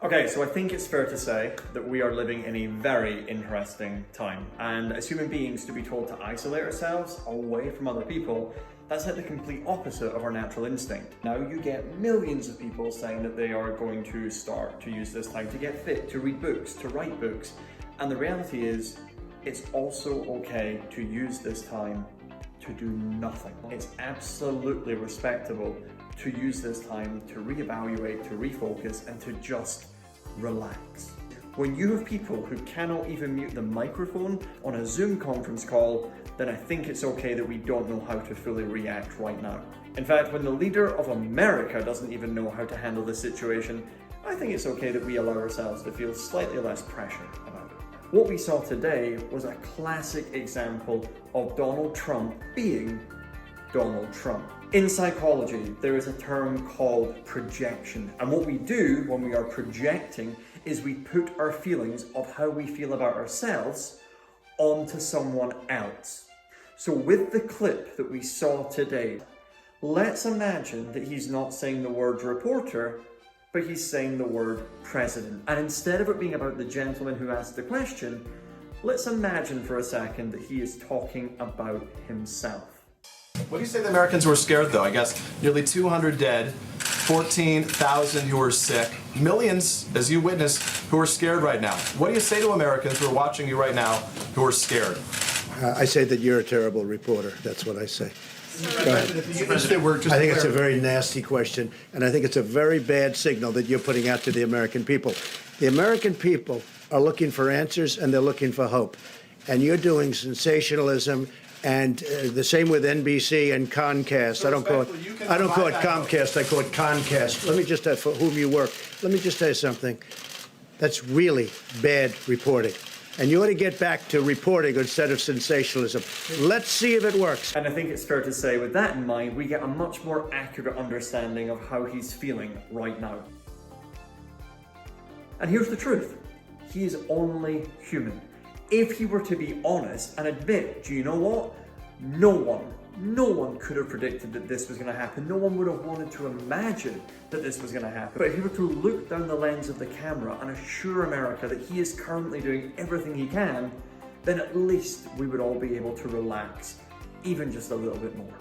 Okay, so I think it's fair to say that we are living in a very interesting time. And as human beings, to be told to isolate ourselves away from other people, that's like the complete opposite of our natural instinct. Now you get millions of people saying that they are going to start to use this time to get fit, to read books, to write books. And the reality is, it's also okay to use this time to do nothing. It's absolutely respectable to use this time to reevaluate, to refocus, and to just relax. When you have people who cannot even mute the microphone on a Zoom conference call, then I think it's okay that we don't know how to fully react right now. In fact, when the leader of America doesn't even know how to handle this situation, I think it's okay that we allow ourselves to feel slightly less pressure about it. What we saw today was a classic example of Donald Trump being Donald Trump. In psychology, there is a term called projection. And what we do when we are projecting is we put our feelings of how we feel about ourselves onto someone else. So with the clip that we saw today, let's imagine that he's not saying the word reporter, but he's saying the word president. And instead of it being about the gentleman who asked the question, let's imagine for a second that he is talking about himself. What do you say to the Americans who are scared, though? I guess nearly 200 dead, 14,000 who are sick, millions, as you witnessed, who are scared right now. What do you say to Americans who are watching you right now who are scared? I say that you're a terrible reporter. That's what I say. Go ahead. I think it's a very nasty question, and I think it's a very bad signal that you're putting out to the American people. The American people are looking for answers, and they're looking for hope. And you're doing sensationalism, and the same with NBC and Comcast. So I don't call it Comcast. I call it Concast. Let me just for whom you work. Let me just tell you something. That's really bad reporting. And you ought to get back to reporting instead of sensationalism. Let's see if it works. And I think it's fair to say, with that in mind, we get a much more accurate understanding of how he's feeling right now. And here's the truth. He is only human. If he were to be honest and admit, do you know what? No one could have predicted that this was going to happen. No one would have wanted to imagine that this was going to happen. But if he were to look down the lens of the camera and assure America that he is currently doing everything he can, then at least we would all be able to relax even just a little bit more.